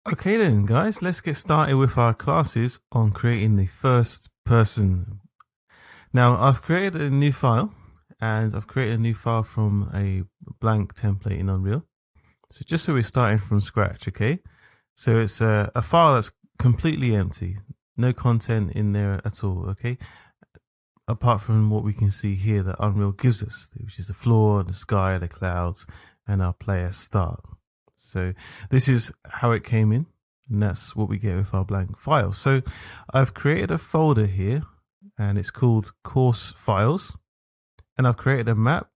Okay then guys, let's get started with our classes on creating the first person. Now I've created a new file and I've created a new file from a blank template in Unreal. So just so we're starting from scratch, okay? So it's a file that's completely empty, no content in there at all, okay? Apart from what we can see here that Unreal gives us, which is the floor, the sky, the clouds, and our player start. So this is how it came in, and that's what we get with our blank file. So I've created a folder here, and it's called course files, and I've created a map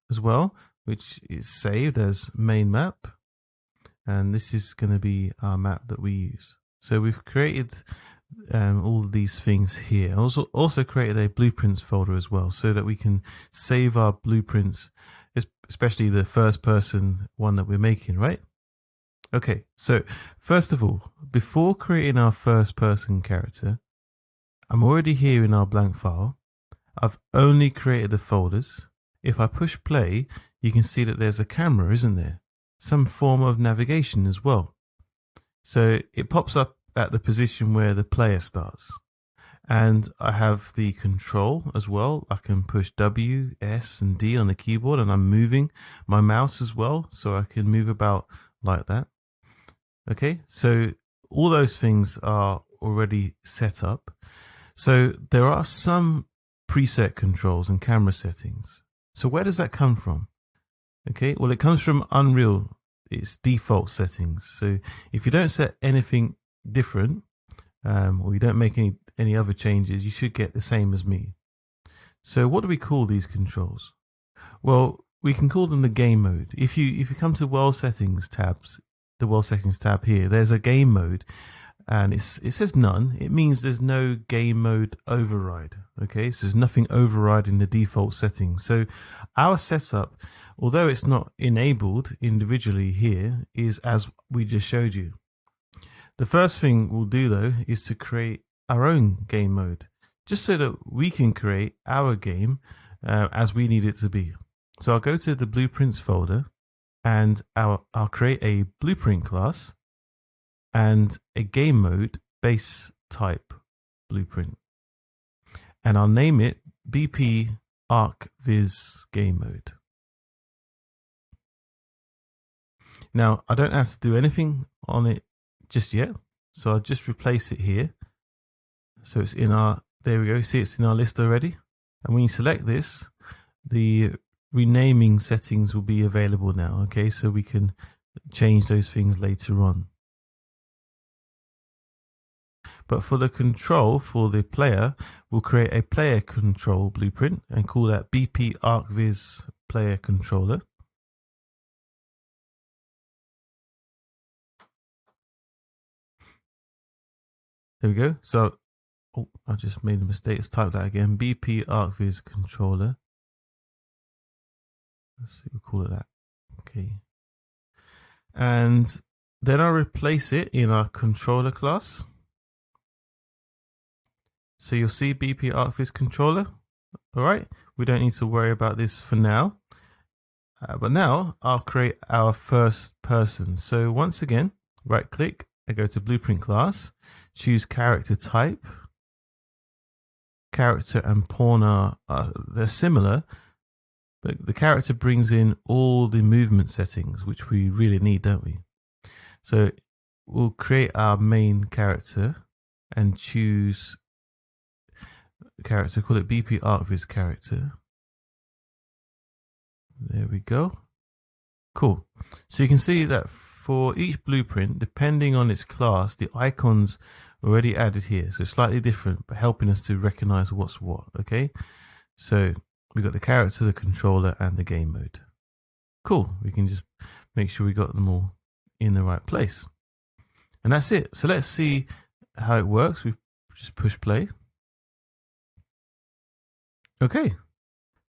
as well, which is saved as main map, and this is going to be our map that we use. So we've created all these things here. I also created a blueprints folder as well, so that we can save our blueprints, especially the first person one that we're making, right? Okay, so first of all, before creating our first person character, I'm already here in our blank file. I've only created the folders. If I push play, you can see that there's a camera, isn't there? Some form of navigation as well. So it pops up at the position where the player starts. And I have the control as well. I can push W, S, and D on the keyboard, and I'm moving my mouse as well, so I can move about like that. Okay, so all those things are already set up. So there are some preset controls and camera settings. So where does that come from? Okay, well, it comes from Unreal. It's default settings. So if you don't set anything different, or you don't make any other changes, you should get the same as me. So what do we call these controls? Well, we can call them the game mode. If you come to world settings tabs, the world settings tab here, there's a game mode, and it says none. It means there's no game mode override. Okay, so there's nothing overriding the default settings. So our setup, although it's not enabled individually here, is as we just showed you. The first thing we'll do though is to create our own game mode, just so that we can create our game as we need it to be. So I'll go to the blueprints folder, and I'll create a blueprint class and a game mode base type blueprint, and I'll name it BP ArcViz game mode. Now I don't have to do anything on it just yet, so I'll just replace it here. So it's in our, there we go, see it's in our list already. And when you select this, the renaming settings will be available now. Okay, so we can change those things later on. But for the control for the player, we'll create a player control blueprint and call that BP ArcViz player controller. There we go. So, oh, I just made a mistake. Let's type that again. BP ArcViz controller. Let's see, we'll call it that. Okay. And then I'll replace it in our controller class. So you'll see BP ArcViz controller. All right. We don't need to worry about this for now. But now I'll create our first person. So once again, right click, I go to blueprint class, choose character type. Character and pawn are they're similar, but the character brings in all the movement settings, which we really need, don't we? So we'll create our main character and choose character, call it BP ArcViz character. There we go. Cool. So you can see that for each blueprint, depending on its class, the icons are already added here. So slightly different, but helping us to recognize what's what. Okay. So we got the character, the controller, and the game mode. Cool. We can just make sure we got them all in the right place. And that's it. So let's see how it works. We just push play. Okay.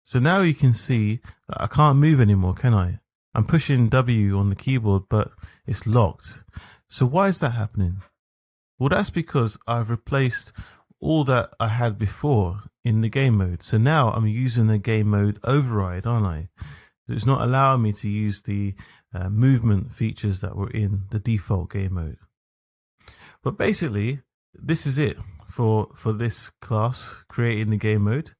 So now you can see that I can't move anymore, can I? I'm pushing W on the keyboard, but it's locked. So why is that happening? Well, that's because I've replaced all that I had before in the game mode. So now I'm using the game mode override, aren't I? It's not allowing me to use the movement features that were in the default game mode. But basically, this is it for this class, creating the game mode.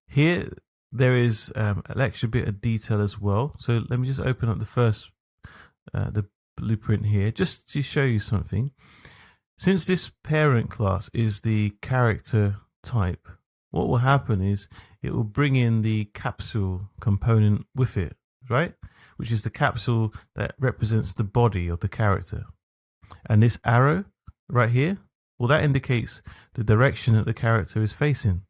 Here, there is an extra bit of detail as well. So let me just open up the first, the blueprint here, just to show you something. Since this parent class is the character type, what will happen is it will bring in the capsule component with it, right? Which is the capsule that represents the body of the character. And this arrow right here, well, that indicates the direction that the character is facing,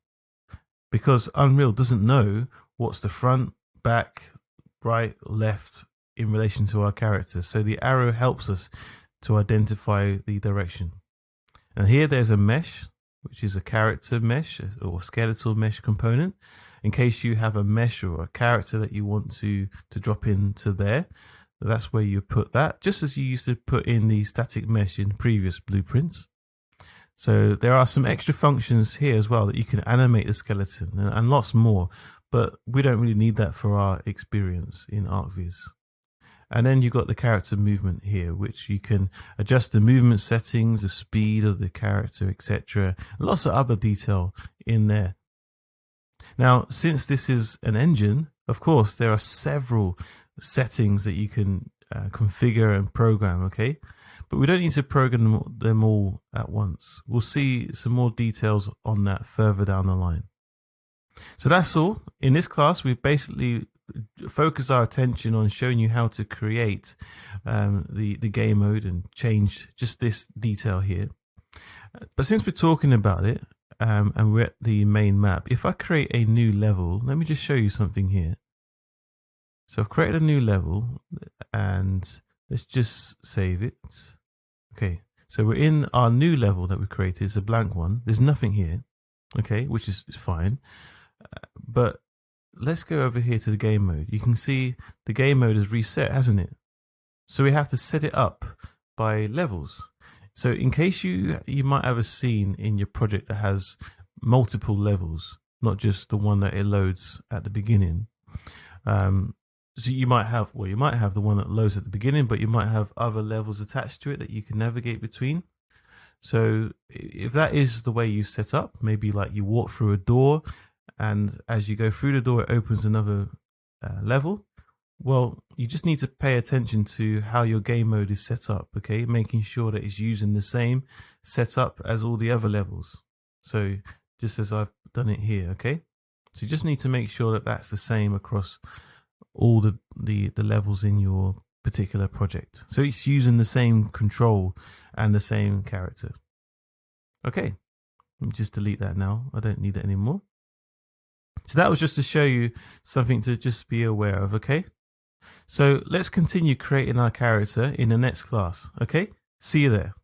because Unreal doesn't know what's the front, back, right, left in relation to our character. So the arrow helps us to identify the direction. And here there's a mesh, which is a character mesh or skeletal mesh component, in case you have a mesh or a character that you want to drop into there. That's where you put that, just as you used to put in the static mesh in previous blueprints. So there are some extra functions here as well that you can animate the skeleton and lots more, but we don't really need that for our experience in ArcViz. And then you've got the character movement here, which you can adjust the movement settings, the speed of the character, etc. Lots of other detail in there. Now, since this is an engine, of course, there are several settings that you can configure and program, okay? But we don't need to program them all at once. We'll see some more details on that further down the line. So that's all. In this class, we've basically focused our attention on showing you how to create the game mode and change just this detail here. But since we're talking about it and we're at the main map, if I create a new level, let me just show you something here. So I've created a new level and let's just save it. Okay, so we're in our new level that we created. It's a blank one. There's nothing here, okay, which is fine. But let's go over here to the game mode. You can see the game mode is reset, hasn't it? So we have to set it up by levels. So in case you might have a scene in your project that has multiple levels, not just the one that it loads at the beginning. So you might have the one that loads at the beginning, but you might have other levels attached to it that you can navigate between. So if that is the way you set up, maybe like you walk through a door and as you go through the door, it opens another level. Well, you just need to pay attention to how your game mode is set up, okay? Making sure that it's using the same setup as all the other levels. So just as I've done it here, okay? So you just need to make sure that that's the same across all the levels in your particular project. So it's using the same control and the same character. Okay, let me just delete that now. I don't need that anymore. So that was just to show you something to just be aware of, okay? So let's continue creating our character in the next class, okay? See you there.